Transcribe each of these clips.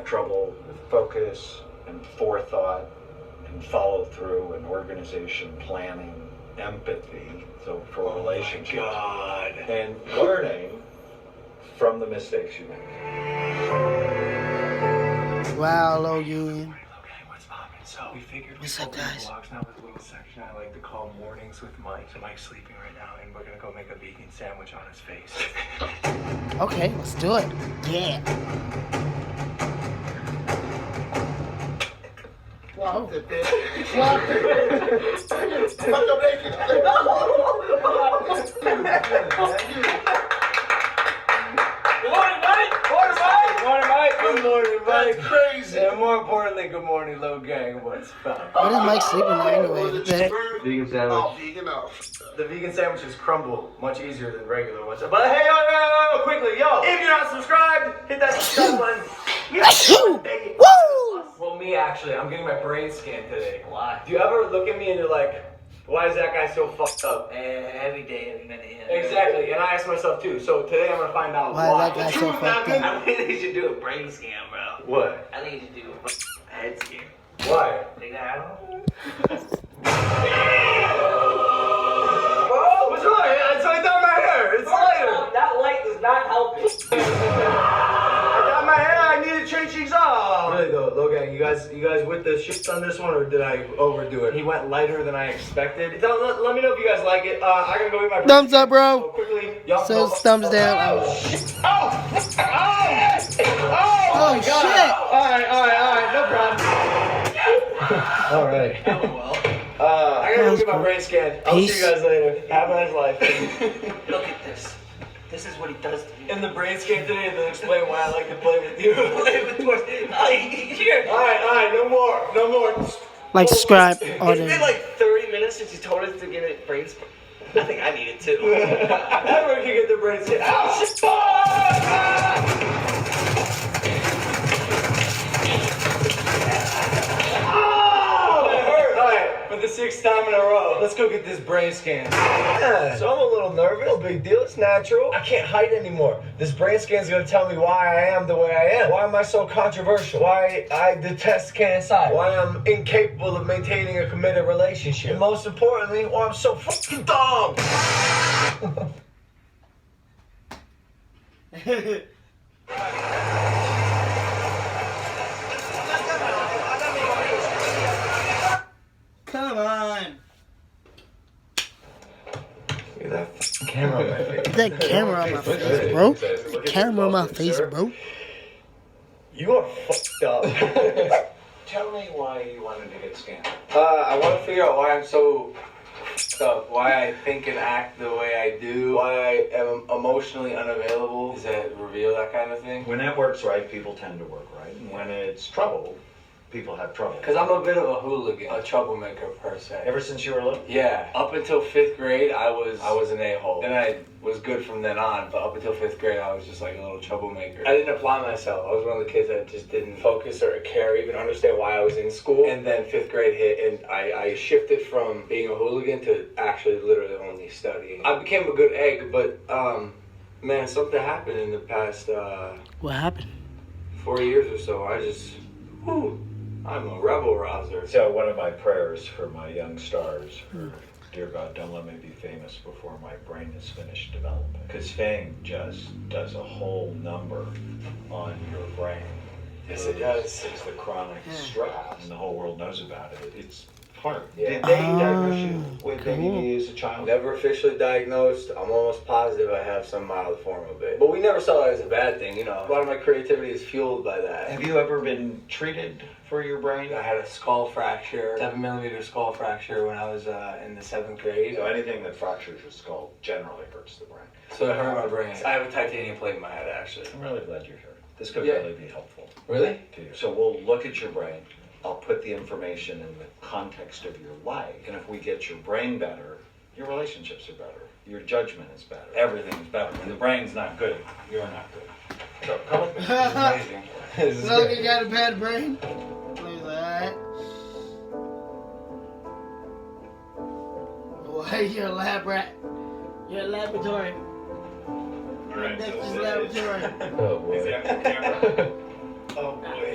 have trouble with focus and forethought and follow through and organization, planning, empathy, so for relationships. God. And learning from the mistakes you make. Wow, Logan. What's poppin'? So we figured What's up, guys? vlogs now with a little section I like to call mornings with Mike. So Mike's sleeping right now, and we're gonna go make a vegan sandwich on his face. Okay, let's do it. Yeah. Wow. Good morning, Mike. That's crazy. And more importantly, good morning, little gang. What's up? What is Mike sleeping on anyway? Vegan sandwich. The vegan sandwiches crumble much easier than regular ones. But hey, yo, quickly, yo, if you're not subscribed, hit that subscribe button. Woo! Well, me actually, I'm getting my brain scanned today. Why? Do you ever look at me and you're like, why is that guy so fucked up? Every day, every minute. Exactly, and I ask myself too. So today I'm gonna find out Why why. that guy so fucked up? I think they should do a brain scan, bro. What? I think you should do a head scan. Why? Think that happened? Oh, what's wrong? It's like down my hair. It's lighter. That light is not helping. I got my hair. I need to change things up. Really though, Logan, you guys with the shit on this one, or did I overdo it? He went lighter than I expected. Let me know if you guys like it. I gotta go eat my Thumbs up, bro. So quickly, y'all. So thumbs down. Oh my God. Shit. All right, no problem. All right. I gotta go get my brain scanned. I'll see you guys later. Have a nice life. Look at this. This is what he does to me. In the brain scan today, they'll explain why I like to play with you. Play with toys. Here. Alright, no more. Like, subscribe. All It's been that. like 30 minutes since you told us to get it brain scan. I think I need it too. Everyone can get their brain scanned. Ow, shit! For the 6th time in a row. Let's go get this brain scan. Yeah, so I'm a little nervous. No big deal. It's natural. I can't hide anymore. This brain scan is going to tell me why I am the way I am. Why am I so controversial? Why I detest KSI. Why I'm incapable of maintaining a committed relationship. And most importantly, why I'm so fucking dumb. Come on. Look at that camera on my face. That camera on my face, bro. The camera on my face, bro. You are fucked up. Tell me why you wanted to get scanned. I want to figure out why I'm so fucked up. Why I think and act the way I do. Why I am emotionally unavailable. Does that reveal that kind of thing? When that works right, people tend to work right. And when it's trouble, people have trouble. Because I'm a bit of a hooligan, a troublemaker per se. Ever since you were little? Yeah. Up until 5th grade, I was an a-hole. Then I was good from then on, but up until 5th grade, I was just like a little troublemaker. I didn't apply myself. I was one of the kids that just didn't focus or care, even understand why I was in school. And then 5th grade hit, and I shifted from being a hooligan to actually literally only studying. I became a good egg, but man, something happened in the past What happened? 4 years or so. I just, I'm a rebel rouser. So one of my prayers for my young stars, dear God, don't let me be famous before my brain is finished developing. Because fame just does a whole number on your brain. Yes, it does. It's the chronic stress, and the whole world knows about it. It's hard. Yeah. Did they diagnose you with ADD as a child? Never officially diagnosed. I'm almost positive I have some mild form of it. But we never saw it as a bad thing, you know. A lot of my creativity is fueled by that. Have you ever been treated for your brain? I had a skull fracture, 7mm skull fracture when I was in the 7th grade. So anything that fractures your skull generally hurts the brain. So it hurt my brain. I have a titanium plate in my head, actually. I'm really glad you're here. This could really be helpful. Really? To you. So we'll look at your brain. I'll put the information in the context of your life. And if we get your brain better, your relationships are better. Your judgment is better. Everything's better. When the brain's not good, you're not good. So come with me. This is amazing. This is Logan good. got a bad brain. He's like, alright. Why you're a lab rat? You're a laboratory. Alright, Next so is it laboratory. Oh boy. Oh boy.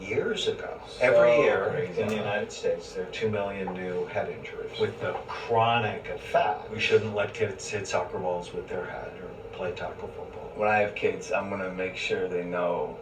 years ago. Every year crazy. in the United States, there are 2 million new head injuries. With the chronic effect, we shouldn't let kids hit soccer balls with their head or play tackle football. When I have kids, I'm gonna make sure they know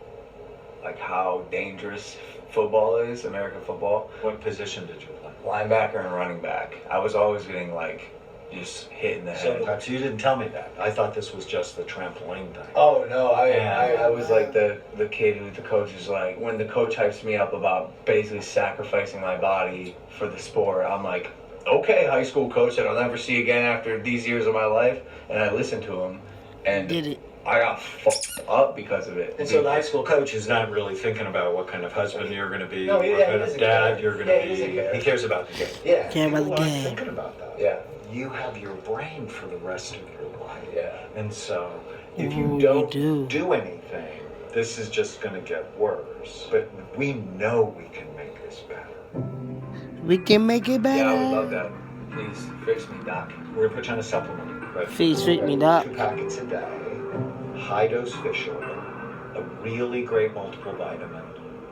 like how dangerous football is, American football. What position did you play? Linebacker and running back. I was always getting like just hit in the head. So you didn't tell me that. I thought this was just the trampoline thing. Oh no, I was like the kid who the coach is like, when the coach hypes me up about basically sacrificing my body for the sport, I'm like, okay, high school coach that I'll never see again after these years of my life, and I listened to him, and Did it. I got fucked up because of it. And so the high school coach is not really thinking about what kind of husband you're going to be, No, what he kind of doesn't dad care. you're going Yeah, to he doesn't be. care. He cares about the game. Yeah. Care about the People aren't game. thinking about that. Yeah. You have your brain for the rest of your life. Yeah. And so if Ooh, you you don't do. do anything, this is just going to get worse. But we know we can make this better. We can make it better. Yeah, I would love that. Please fix me, Doc. We're going to put you on a supplement. Right? Please treat me, Doc. 2 packets a day, high dose fish oil, a really great multiple vitamin,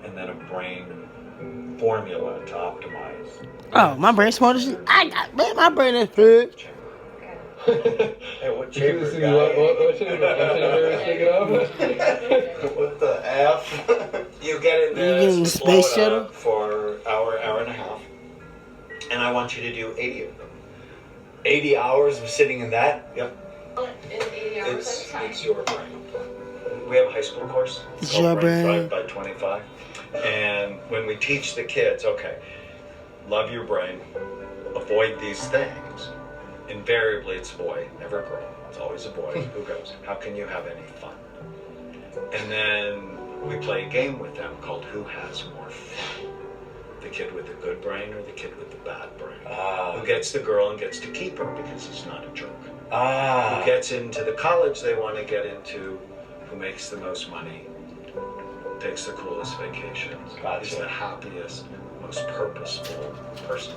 and then a brain formula to optimize. Oh, my brain's smart as shit. Man, my brain is good. Hey, what chamber What guy? should I take it off? What the F? You get in You this, get in the blow space it shuttle? up for hour and a half, and I want you to do 80 of them. 80 hours of sitting in that? Yep. In 80 hours at a time. It's your brain. We have a high school course. It's called your Brain brain. Thrive by 25. And when we teach the kids, okay, love your brain, avoid these things. Invariably, it's a boy, never a girl. It's always a boy who goes, how can you have any fun? And then we play a game with them called Who Has More Fun? The kid with the good brain or the kid with the bad brain? Who gets the girl and gets to keep her because he's not a jerk? Who gets into the college they want to get into? Who makes the most money? Takes the coolest vacations? Gotcha. Is the happiest, most purposeful person?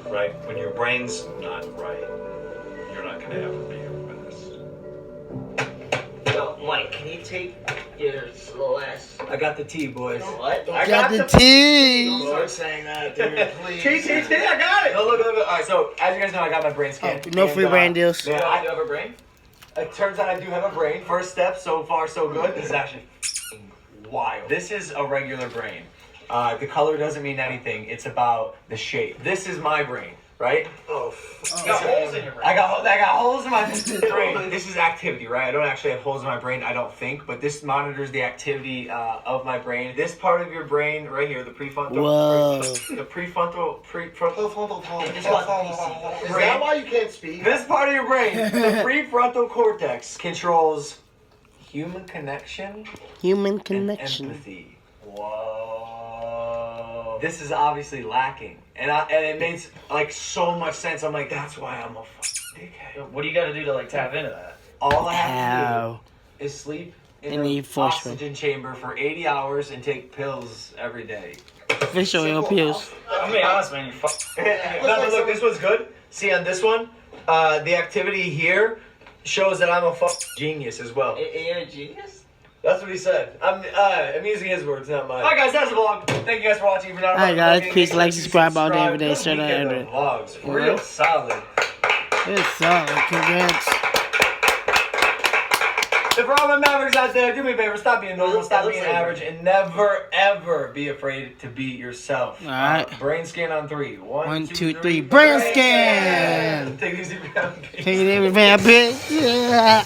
Right? When your brain's not right, you're not going to ever be your best. Yo, Mike, can you take your slow ass? I got the tea, boys. What? I Got the Don't tea. start saying that, dude. Please. T, I got it! No, look. Alright, so, as you guys know, I got my brain scan. No free brain deals. Man, Do I, you have a brain? it turns out I do have a brain. First step, so far so good. This is actually wild. This is a regular brain. The color doesn't mean anything. It's about the shape. This is my brain, right? You got holes in your brain. I got holes in my brain. This is activity, right? I don't actually have holes in my brain, I don't think, but this monitors the activity of my brain. This part of your brain right here, the prefrontal. Whoa. The prefrontal. Just got PC. Is that why you can't speak? This part of your brain, the prefrontal cortex, controls human connection Human and connection. empathy. Whoa. This is obviously lacking. And it makes like so much sense. I'm like, that's why I'm a dickhead. What do you got to do to like tap into that? All I have How? to do is sleep in And an eat force-fed. oxygen chamber for 80 hours and take pills every day. Fish oil pills. I'm gonna be honest, man. You fuck. No, look, this one's good. See on this one, the activity here shows that I'm a genius as well. You're a genius? That's what he said. I'm using his words, not mine. Alright guys, that's the vlog. Thank you guys for watching. If you're not Alright, already guys, watching, please make like, sure you subscribe all day, every day, Good share that, weekend every of day. vlogs. Yeah. Real solid. It's solid. Congrats. So for all my Mavericks out there, do me a favor, stop being normal, stop That being looks like average, and never ever be afraid to be yourself. Alright. Brain scan on 3. 1, 2, 3. Brain scan. Take these. Take it every vampire. Yeah.